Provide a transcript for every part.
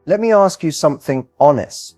Let me ask you something honest.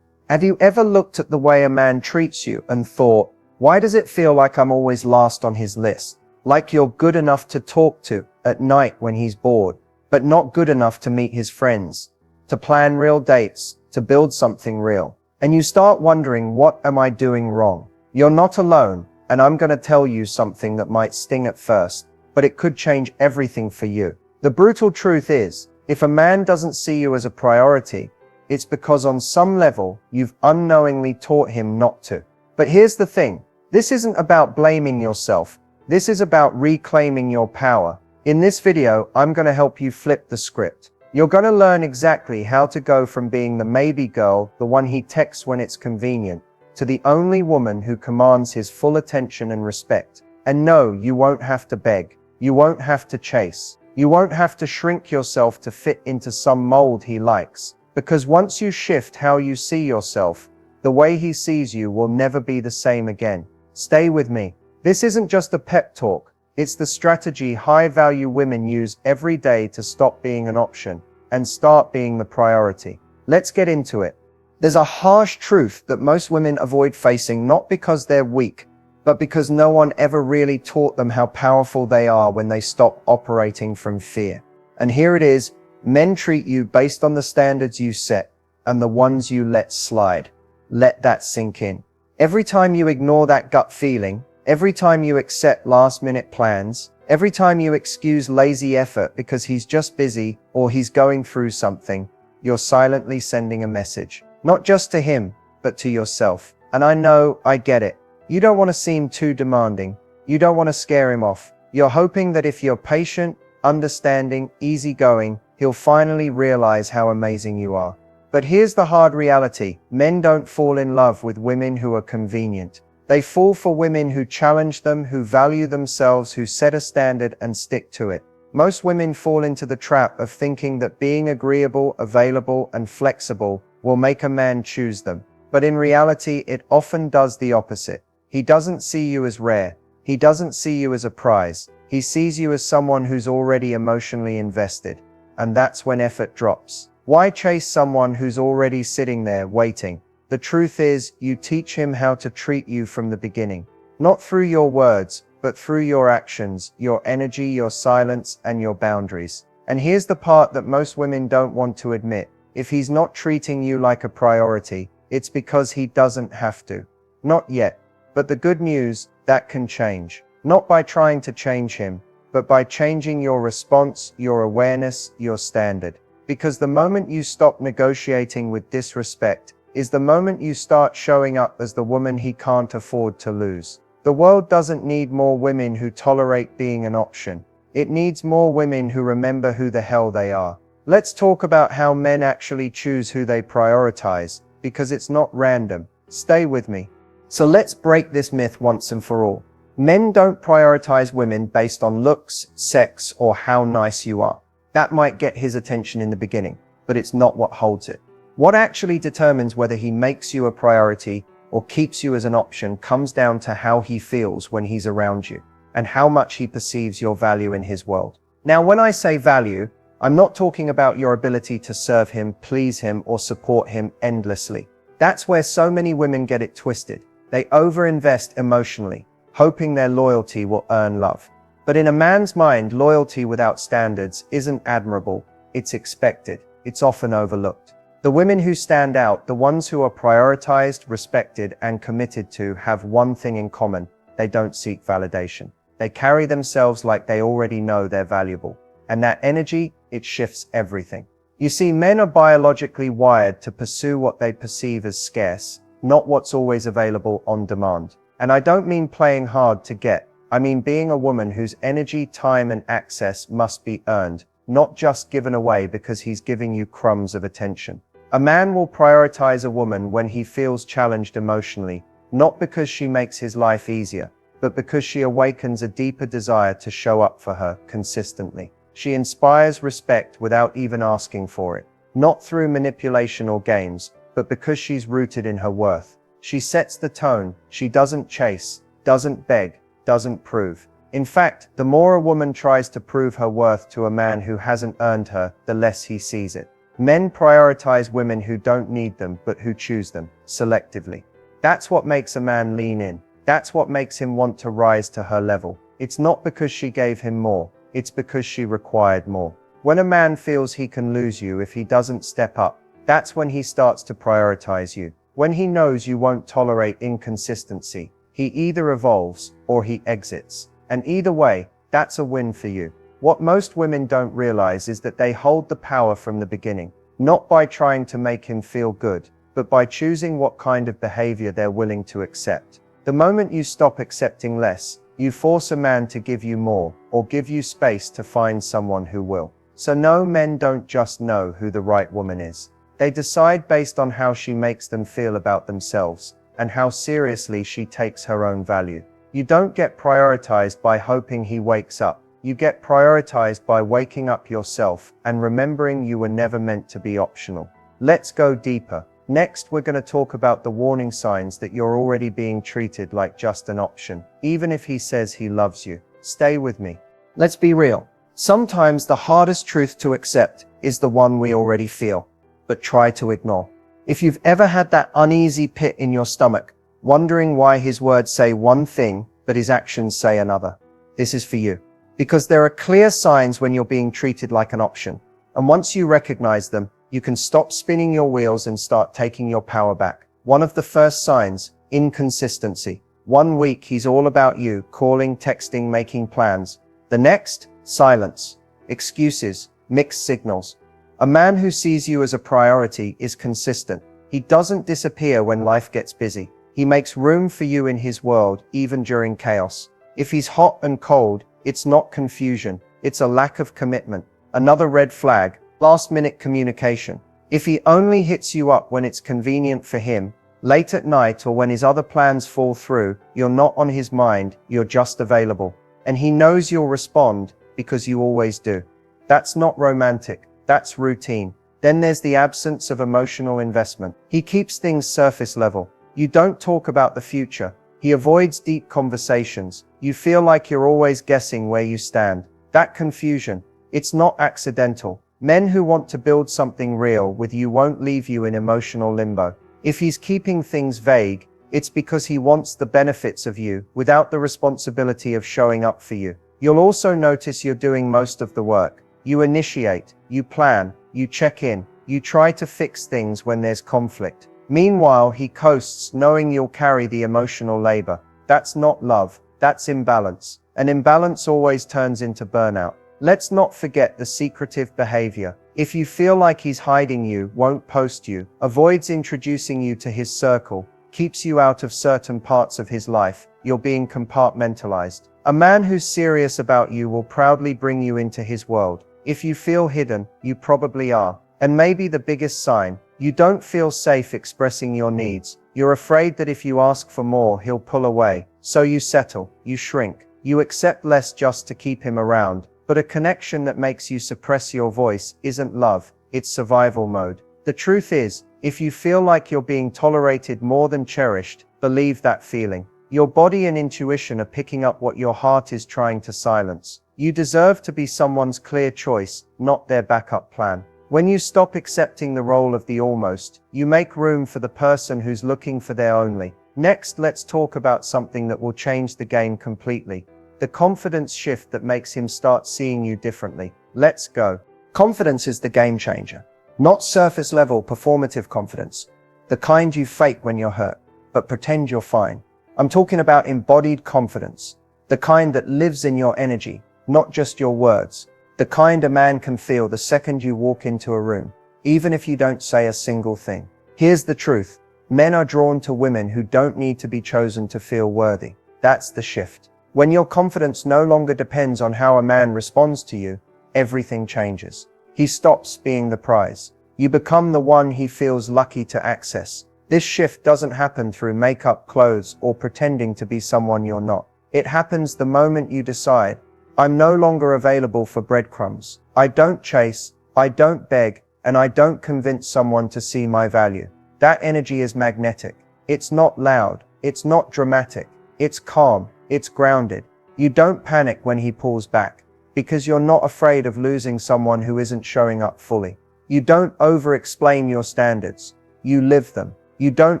Have you ever looked at the way a man treats you and thought, why does it feel like I'm always last on his list? Like you're good enough to talk to at night when he's bored, but not good enough to meet his friends, to plan real dates, to build something real. And you start wondering, what am I doing wrong? You're not alone, and I'm going to tell you something that might sting at first, but it could change everything for you. The brutal truth is, if a man doesn't see you as a priority, it's because on some level, you've unknowingly taught him not to. But here's the thing. This isn't about blaming yourself. This is about reclaiming your power. In this video, I'm going to help you flip the script. You're going to learn exactly how to go from being the maybe girl, the one he texts when it's convenient, to the only woman who commands his full attention and respect. And no, you won't have to beg. You won't have to chase. You won't have to shrink yourself to fit into some mold he likes. Because once you shift how you see yourself, the way he sees you will never be the same again. Stay with me. This isn't just a pep talk. It's the strategy high-value women use every day to stop being an option and start being the priority. Let's get into it. There's a harsh truth that most women avoid facing, not because they're weak, but because no one ever really taught them how powerful they are when they stop operating from fear. And here it is. Men treat you based on the standards you set and the ones you let slide. Let that sink in. Every time you ignore that gut feeling, every time you accept last-minute plans, every time you excuse lazy effort because he's just busy or he's going through something, you're silently sending a message. Not just to him, but to yourself. And I get it. You don't want to seem too demanding. You don't want to scare him off. You're hoping that if you're patient, understanding, easygoing, he'll finally realize how amazing you are. But here's the hard reality. Men don't fall in love with women who are convenient. They fall for women who challenge them, who value themselves, who set a standard and stick to it. Most women fall into the trap of thinking that being agreeable, available, and flexible will make a man choose them. But in reality, it often does the opposite. He doesn't see you as rare. He doesn't see you as a prize. He sees you as someone who's already emotionally invested. And that's when effort drops. Why chase someone who's already sitting there waiting? The truth is, you teach him how to treat you from the beginning. Not through your words, but through your actions, your energy, your silence, and your boundaries. And here's the part that most women don't want to admit. If he's not treating you like a priority, it's because he doesn't have to. Not yet. But the good news, that can change. Not by trying to change him, but by changing your response, your awareness, your standard. Because the moment you stop negotiating with disrespect is the moment you start showing up as the woman he can't afford to lose. The world doesn't need more women who tolerate being an option. It needs more women who remember who the hell they are. Let's talk about how men actually choose who they prioritize, because it's not random. Stay with me. So let's break this myth once and for all. Men don't prioritize women based on looks, sex, or how nice you are. That might get his attention in the beginning, but it's not what holds it. What actually determines whether he makes you a priority or keeps you as an option comes down to how he feels when he's around you and how much he perceives your value in his world. Now, when I say value, I'm not talking about your ability to serve him, please him, or support him endlessly. That's where so many women get it twisted. They overinvest emotionally, hoping their loyalty will earn love. But in a man's mind, loyalty without standards isn't admirable, it's expected, it's often overlooked. The women who stand out, the ones who are prioritized, respected, and committed to, have one thing in common: they don't seek validation. They carry themselves like they already know they're valuable. And that energy, it shifts everything. You see, men are biologically wired to pursue what they perceive as scarce, not what's always available on demand. And I don't mean playing hard to get. I mean being a woman whose energy, time, and access must be earned, not just given away because he's giving you crumbs of attention. A man will prioritize a woman when he feels challenged emotionally, not because she makes his life easier, but because she awakens a deeper desire to show up for her consistently. She inspires respect without even asking for it, not through manipulation or games, but because she's rooted in her worth. She sets the tone. She doesn't chase, doesn't beg, doesn't prove. In fact, the more a woman tries to prove her worth to a man who hasn't earned her, the less he sees it. Men prioritize women who don't need them but who choose them, selectively. That's what makes a man lean in. That's what makes him want to rise to her level. It's not because she gave him more, it's because she required more. When a man feels he can lose you if he doesn't step up, that's when he starts to prioritize you. When he knows you won't tolerate inconsistency, he either evolves or he exits. And either way, that's a win for you. What most women don't realize is that they hold the power from the beginning, not by trying to make him feel good, but by choosing what kind of behavior they're willing to accept. The moment you stop accepting less, you force a man to give you more, or give you space to find someone who will. So no, men don't just know who the right woman is. They decide based on how she makes them feel about themselves, and how seriously she takes her own value. You don't get prioritized by hoping he wakes up. You get prioritized by waking up yourself and remembering you were never meant to be optional. Let's go deeper. Next, we're going to talk about the warning signs that you're already being treated like just an option, even if he says he loves you. Stay with me. Let's be real. Sometimes the hardest truth to accept is the one we already feel, but try to ignore. If you've ever had that uneasy pit in your stomach, wondering why his words say one thing, but his actions say another, this is for you. Because there are clear signs when you're being treated like an option. And once you recognize them, you can stop spinning your wheels and start taking your power back. One of the first signs, inconsistency. 1 week he's all about you, calling, texting, making plans. The next, silence, excuses, mixed signals. A man who sees you as a priority is consistent. He doesn't disappear when life gets busy. He makes room for you in his world, even during chaos. If he's hot and cold, it's not confusion, it's a lack of commitment. Another red flag, last-minute communication. If he only hits you up when it's convenient for him, late at night or when his other plans fall through, you're not on his mind, you're just available. And he knows you'll respond because you always do. That's not romantic, that's routine. Then there's the absence of emotional investment. He keeps things surface level. You don't talk about the future. He avoids deep conversations. You feel like you're always guessing where you stand. That confusion, it's not accidental. Men who want to build something real with you won't leave you in emotional limbo. If he's keeping things vague, it's because he wants the benefits of you without the responsibility of showing up for you. You'll also notice you're doing most of the work. You initiate, you plan, you check in, you try to fix things when there's conflict. Meanwhile, he coasts, knowing you'll carry the emotional labor. That's not love, that's imbalance. And imbalance always turns into burnout. Let's not forget the secretive behavior. If you feel like he's hiding you, won't post you, avoids introducing you to his circle, keeps you out of certain parts of his life, you're being compartmentalized. A man who's serious about you will proudly bring you into his world. If you feel hidden, you probably are. And maybe the biggest sign, you don't feel safe expressing your needs. You're afraid that if you ask for more, he'll pull away. So you settle, you shrink, you accept less just to keep him around. But a connection that makes you suppress your voice isn't love, it's survival mode. The truth is, if you feel like you're being tolerated more than cherished, believe that feeling. Your body and intuition are picking up what your heart is trying to silence. You deserve to be someone's clear choice, not their backup plan. When you stop accepting the role of the almost, you make room for the person who's looking for their only. Next, let's talk about something that will change the game completely. The confidence shift that makes him start seeing you differently. Let's go. Confidence is the game changer. Not surface level performative confidence. The kind you fake when you're hurt, but pretend you're fine. I'm talking about embodied confidence. The kind that lives in your energy, not just your words. The kind a man can feel the second you walk into a room, even if you don't say a single thing. Here's the truth. Men are drawn to women who don't need to be chosen to feel worthy. That's the shift. When your confidence no longer depends on how a man responds to you, everything changes. He stops being the prize. You become the one he feels lucky to access. This shift doesn't happen through makeup, clothes, or pretending to be someone you're not. It happens the moment you decide, I'm no longer available for breadcrumbs. I don't chase, I don't beg, and I don't convince someone to see my value. That energy is magnetic. It's not loud, it's not dramatic, it's calm, it's grounded. You don't panic when he pulls back, because you're not afraid of losing someone who isn't showing up fully. You don't over-explain your standards. You live them. You don't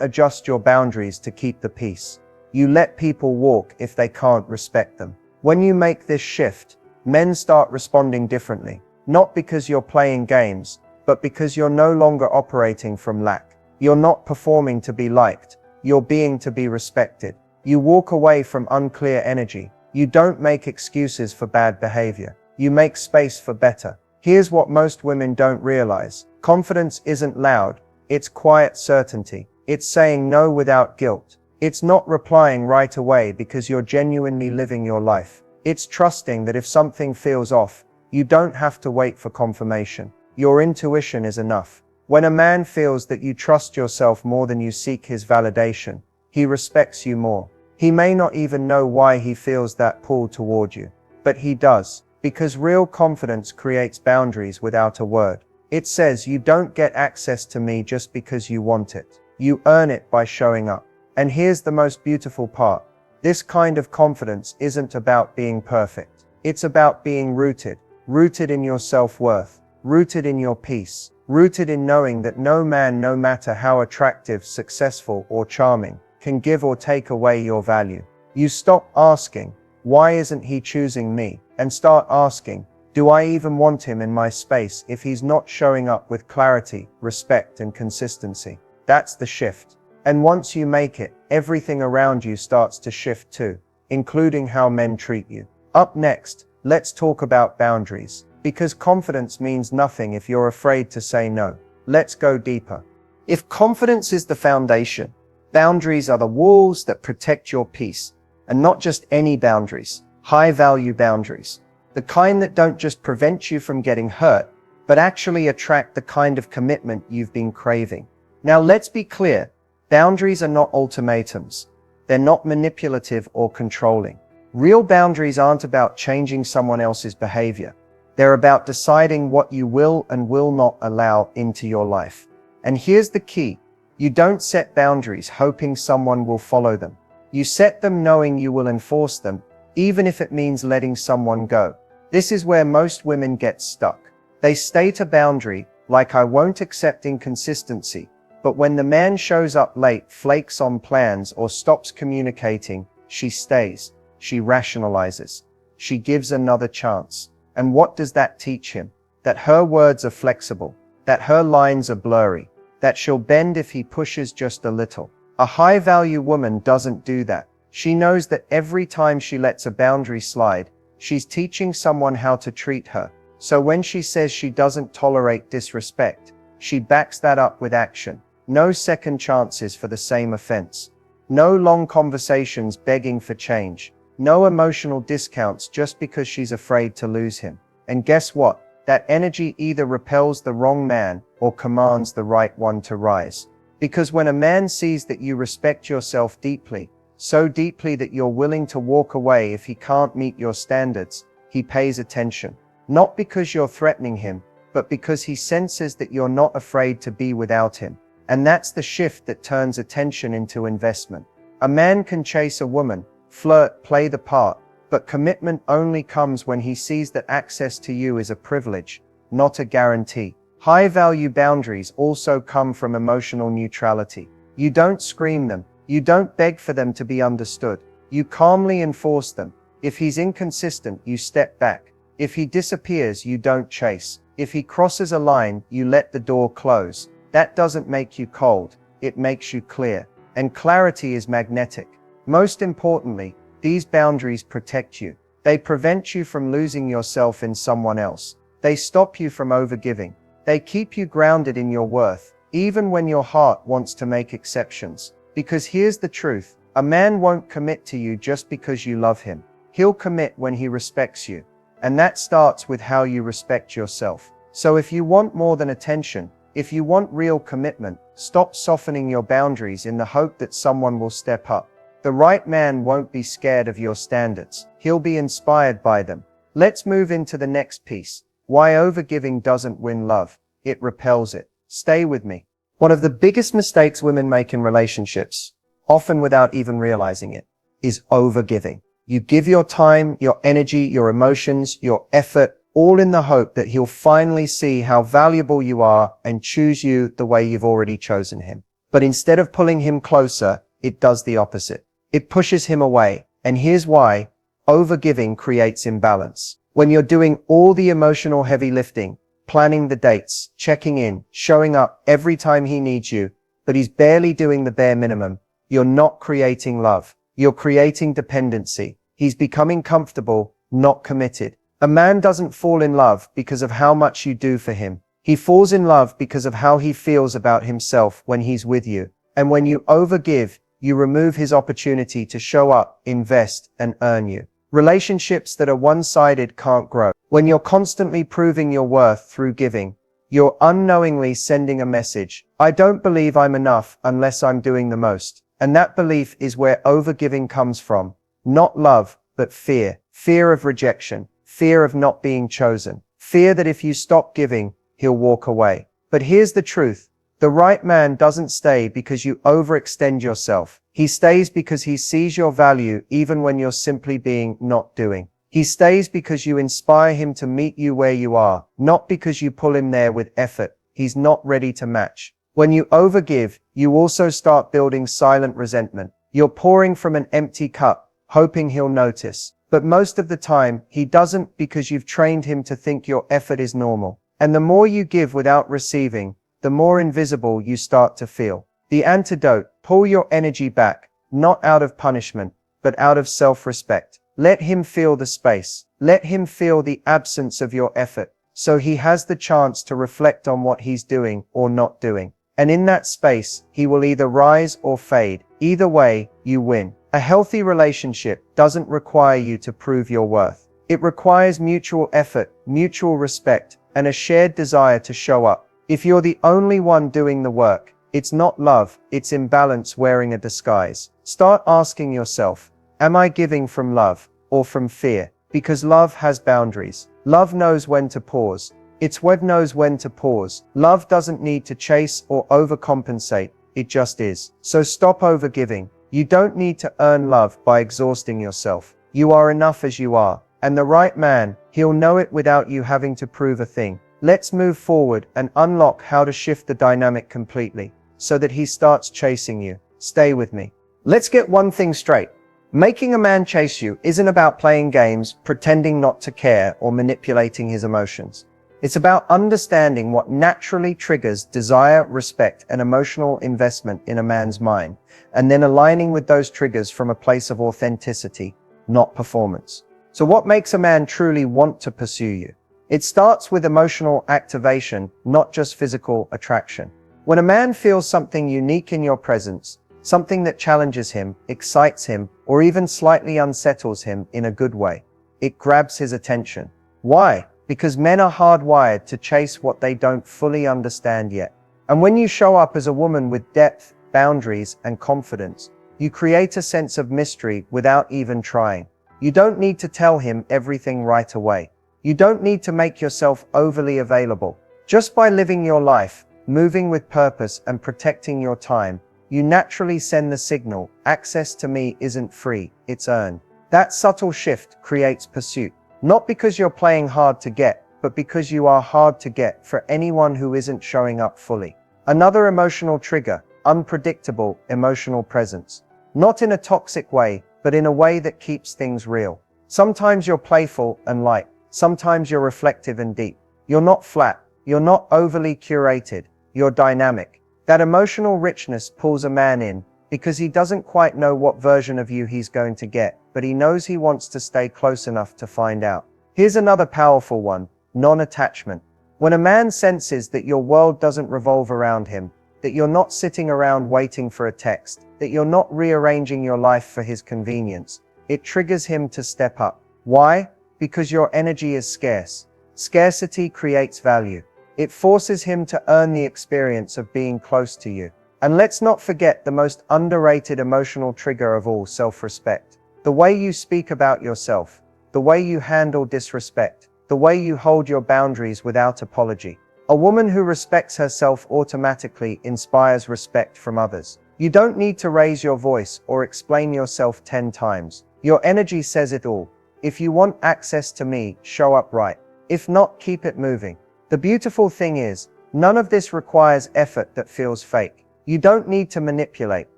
adjust your boundaries to keep the peace. You let people walk if they can't respect them. When you make this shift, men start responding differently. Not because you're playing games, but because you're no longer operating from lack. You're not performing to be liked. You're being to be respected. You walk away from unclear energy. You don't make excuses for bad behavior. You make space for better. Here's what most women don't realize. Confidence isn't loud. It's quiet certainty. It's saying no without guilt. It's not replying right away because you're genuinely living your life. It's trusting that if something feels off, you don't have to wait for confirmation. Your intuition is enough. When a man feels that you trust yourself more than you seek his validation, he respects you more. He may not even know why he feels that pull toward you, but he does, because real confidence creates boundaries without a word. It says you don't get access to me just because you want it. You earn it by showing up. And here's the most beautiful part. This kind of confidence isn't about being perfect. It's about being rooted in your self-worth, rooted in your peace, rooted in knowing that no man, no matter how attractive, successful, or charming, can give or take away your value. You stop asking, why isn't he choosing me? And start asking, do I even want him in my space if he's not showing up with clarity, respect, and consistency? That's the shift. And once you make it, everything around you starts to shift too, including how men treat you. Up next, let's talk about boundaries. Because confidence means nothing if you're afraid to say no. Let's go deeper. If confidence is the foundation, boundaries are the walls that protect your peace. And not just any boundaries, high-value boundaries. The kind that don't just prevent you from getting hurt, but actually attract the kind of commitment you've been craving. Now let's be clear, boundaries are not ultimatums. They're not manipulative or controlling. Real boundaries aren't about changing someone else's behavior. They're about deciding what you will and will not allow into your life. And here's the key. You don't set boundaries hoping someone will follow them. You set them knowing you will enforce them, even if it means letting someone go. This is where most women get stuck. They state a boundary, like I won't accept inconsistency, but when the man shows up late, flakes on plans, or stops communicating, she stays. She rationalizes. She gives another chance. And what does that teach him? That her words are flexible, that her lines are blurry, that she'll bend if he pushes just a little. A high-value woman doesn't do that. She knows that every time she lets a boundary slide, she's teaching someone how to treat her. So when she says she doesn't tolerate disrespect, she backs that up with action. No second chances for the same offense. No long conversations begging for change. No emotional discounts just because she's afraid to lose him. And guess what? That energy either repels the wrong man or commands the right one to rise. Because when a man sees that you respect yourself deeply, so deeply that you're willing to walk away if he can't meet your standards, he pays attention. Not because you're threatening him, but because he senses that you're not afraid to be without him. And that's the shift that turns attention into investment. A man can chase a woman, flirt, play the part, but commitment only comes when he sees that access to you is a privilege, not a guarantee. High-value boundaries also come from emotional neutrality. You don't scream them. You don't beg for them to be understood. You calmly enforce them. If he's inconsistent, you step back. If he disappears, you don't chase. If he crosses a line, you let the door close. That doesn't make you cold. It makes you clear. And clarity is magnetic. Most importantly, these boundaries protect you. They prevent you from losing yourself in someone else. They stop you from overgiving. They keep you grounded in your worth, even when your heart wants to make exceptions. Because here's the truth, a man won't commit to you just because you love him. He'll commit when he respects you. And that starts with how you respect yourself. So if you want more than attention, if you want real commitment, stop softening your boundaries in the hope that someone will step up. The right man won't be scared of your standards. He'll be inspired by them. Let's move into the next piece. Why overgiving doesn't win love. It repels it. Stay with me. One of the biggest mistakes women make in relationships, often without even realizing it, is overgiving. You give your time, your energy, your emotions, your effort, all in the hope that he'll finally see how valuable you are and choose you the way you've already chosen him. But instead of pulling him closer, it does the opposite. It pushes him away. And here's why. Overgiving creates imbalance. When you're doing all the emotional heavy lifting, planning the dates, checking in, showing up every time he needs you, but he's barely doing the bare minimum, you're not creating love. You're creating dependency. He's becoming comfortable, not committed. A man doesn't fall in love because of how much you do for him. He falls in love because of how he feels about himself when he's with you. And when you overgive, you remove his opportunity to show up, invest, and earn you. Relationships that are one-sided can't grow. When you're constantly proving your worth through giving, you're unknowingly sending a message. I don't believe I'm enough unless I'm doing the most. And that belief is where overgiving comes from. Not love, but fear. Fear of rejection. Fear of not being chosen. Fear that if you stop giving, he'll walk away. But here's the truth. The right man doesn't stay because you overextend yourself. He stays because he sees your value even when you're simply being not doing. He stays because you inspire him to meet you where you are, not because you pull him there with effort he's not ready to match. When you overgive, you also start building silent resentment. You're pouring from an empty cup, hoping he'll notice. But most of the time, he doesn't because you've trained him to think your effort is normal. And the more you give without receiving, the more invisible you start to feel. The antidote: pull your energy back, not out of punishment, but out of self-respect. Let him feel the space. Let him feel the absence of your effort, so he has the chance to reflect on what he's doing or not doing. And in that space, he will either rise or fade. Either way, you win. A healthy relationship doesn't require you to prove your worth. It requires mutual effort, mutual respect, and a shared desire to show up. If you're the only one doing the work, it's not love, it's imbalance wearing a disguise. Start asking yourself, am I giving from love or from fear? Because love has boundaries. Love knows when to pause. It's what knows when to pause. Love doesn't need to chase or overcompensate. It just is. So stop overgiving. You don't need to earn love by exhausting yourself. You are enough as you are. And the right man, he'll know it without you having to prove a thing. Let's move forward and unlock how to shift the dynamic completely so that he starts chasing you. Stay with me. Let's get one thing straight. Making a man chase you isn't about playing games, pretending not to care, or manipulating his emotions. It's about understanding what naturally triggers desire, respect, and emotional investment in a man's mind, and then aligning with those triggers from a place of authenticity, not performance. So what makes a man truly want to pursue you? It starts with emotional activation, not just physical attraction. When a man feels something unique in your presence, something that challenges him, excites him, or even slightly unsettles him in a good way, it grabs his attention. Why? Because men are hardwired to chase what they don't fully understand yet. And when you show up as a woman with depth, boundaries, and confidence, you create a sense of mystery without even trying. You don't need to tell him everything right away. You don't need to make yourself overly available. Just by living your life, moving with purpose, and protecting your time, you naturally send the signal: access to me isn't free, it's earned. That subtle shift creates pursuit. Not because you're playing hard to get, but because you are hard to get for anyone who isn't showing up fully. Another emotional trigger: unpredictable emotional presence. Not in a toxic way, but in a way that keeps things real. Sometimes you're playful and light. Sometimes you're reflective and deep. You're not flat. You're not overly curated. You're dynamic. That emotional richness pulls a man in because he doesn't quite know what version of you he's going to get, but he knows he wants to stay close enough to find out. Here's another powerful one: non-attachment. When a man senses that your world doesn't revolve around him, that you're not sitting around waiting for a text, that you're not rearranging your life for his convenience, it triggers him to step up. Why? Because your energy is scarce. Scarcity creates value. It forces him to earn the experience of being close to you. And let's not forget the most underrated emotional trigger of all: self-respect. The way you speak about yourself, the way you handle disrespect, the way you hold your boundaries without apology. A woman who respects herself automatically inspires respect from others. You don't need to raise your voice or explain yourself 10 times. Your energy says it all. If you want access to me, show up right. If not, keep it moving. The beautiful thing is, none of this requires effort that feels fake. You don't need to manipulate.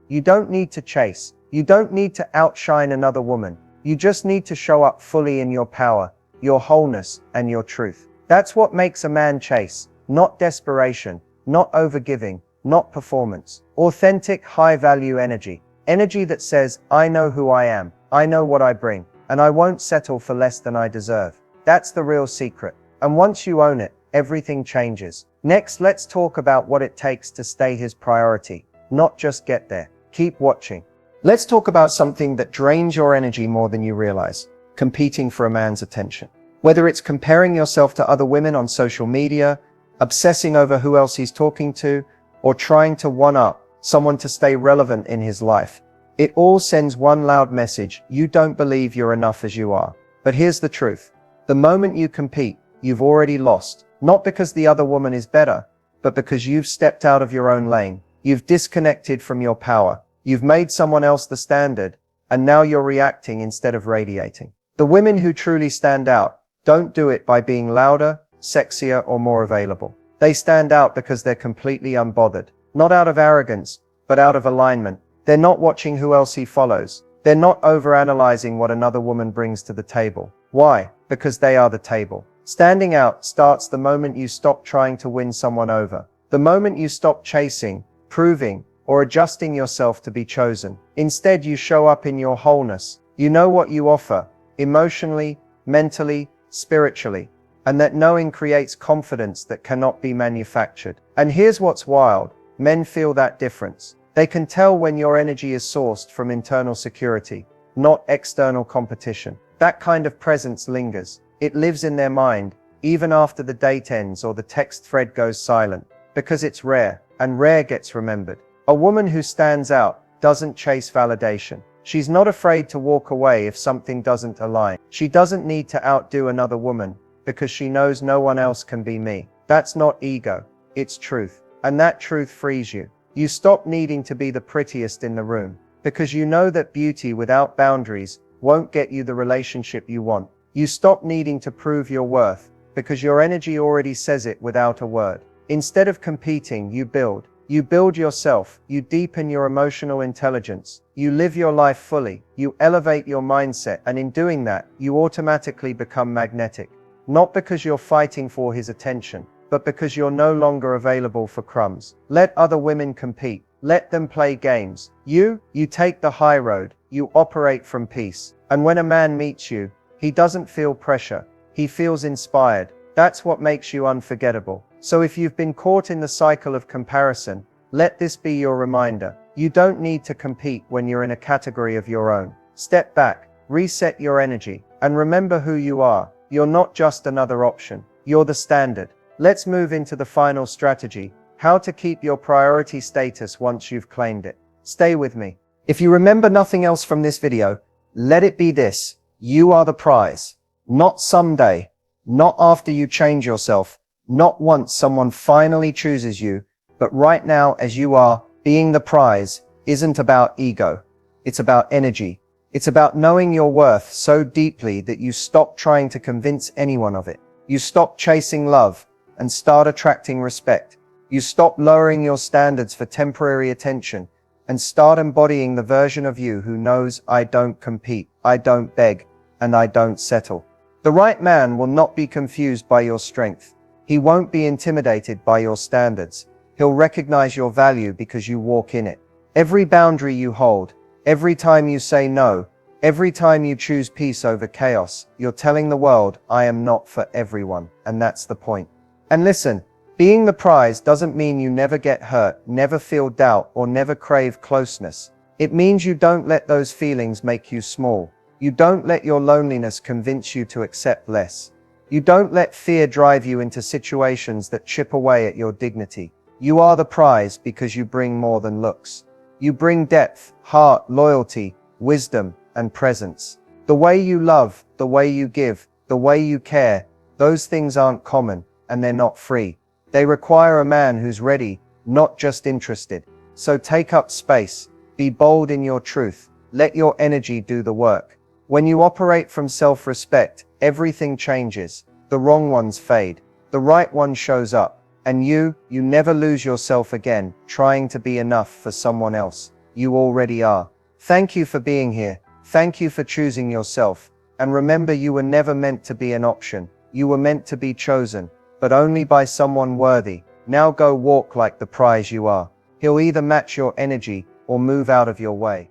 You don't need to chase. You don't need to outshine another woman. You just need to show up fully in your power, your wholeness, and your truth. That's what makes a man chase, not desperation, not overgiving, not performance. Authentic, high-value energy. Energy that says, I know who I am, I know what I bring, and I won't settle for less than I deserve. That's the real secret. And once you own it, everything changes. Next, let's talk about what it takes to stay his priority, not just get there. Keep watching. Let's talk about something that drains your energy more than you realize: competing for a man's attention. Whether it's comparing yourself to other women on social media, obsessing over who else he's talking to, or trying to one-up someone to stay relevant in his life, it all sends one loud message: you don't believe you're enough as you are. But here's the truth. The moment you compete, you've already lost. Not because the other woman is better, but because you've stepped out of your own lane. You've disconnected from your power. You've made someone else the standard, and now you're reacting instead of radiating. The women who truly stand out don't do it by being louder, sexier, or more available. They stand out because they're completely unbothered. Not out of arrogance, but out of alignment. They're not watching who else he follows. They're not overanalyzing what another woman brings to the table. Why? Because they are the table. Standing out starts the moment you stop trying to win someone over. The moment you stop chasing, proving, or adjusting yourself to be chosen. Instead, you show up in your wholeness. You know what you offer, emotionally, mentally, spiritually. And that knowing creates confidence that cannot be manufactured. And here's what's wild. Men feel that difference. They can tell when your energy is sourced from internal security, not external competition. That kind of presence lingers. It lives in their mind, even after the date ends or the text thread goes silent, because it's rare, and rare gets remembered. A woman who stands out doesn't chase validation. She's not afraid to walk away if something doesn't align. She doesn't need to outdo another woman, because she knows no one else can be me. That's not ego, it's truth. And that truth frees you. You stop needing to be the prettiest in the room, because you know that beauty without boundaries won't get you the relationship you want. You stop needing to prove your worth, because your energy already says it without a word. Instead of competing, you build. You build yourself, you deepen your emotional intelligence, you live your life fully, you elevate your mindset, and in doing that, you automatically become magnetic. Not because you're fighting for his attention, but because you're no longer available for crumbs. Let other women compete. Let them play games. You take the high road. You operate from peace. And when a man meets you, he doesn't feel pressure. He feels inspired. That's what makes you unforgettable. So if you've been caught in the cycle of comparison, let this be your reminder. You don't need to compete when you're in a category of your own. Step back, reset your energy, and remember who you are. You're not just another option. You're the standard. Let's move into the final strategy: how to keep your priority status once you've claimed it. Stay with me. If you remember nothing else from this video, let it be this: you are the prize. Not someday, not after you change yourself, not once someone finally chooses you, but right now as you are. Being the prize isn't about ego. It's about energy. It's about knowing your worth so deeply that you stop trying to convince anyone of it. You stop chasing love and start attracting respect. You stop lowering your standards for temporary attention and start embodying the version of you who knows, I don't compete, I don't beg, and I don't settle. The right man will not be confused by your strength. He won't be intimidated by your standards. He'll recognize your value because you walk in it. Every boundary you hold, every time you say no, every time you choose peace over chaos, you're telling the world, I am not for everyone, and that's the point. And listen, being the prize doesn't mean you never get hurt, never feel doubt, or never crave closeness. It means you don't let those feelings make you small. You don't let your loneliness convince you to accept less. You don't let fear drive you into situations that chip away at your dignity. You are the prize because you bring more than looks. You bring depth, heart, loyalty, wisdom, and presence. The way you love, the way you give, the way you care, those things aren't common, and they're not free. They require a man who's ready, not just interested. So take up space, be bold in your truth, let your energy do the work. When you operate from self-respect, everything changes. The wrong ones fade. The right one shows up. And you never lose yourself again, trying to be enough for someone else. You already are. Thank you for being here. Thank you for choosing yourself. And remember, you were never meant to be an option. You were meant to be chosen, but only by someone worthy. Now go walk like the prize you are. He'll either match your energy or move out of your way.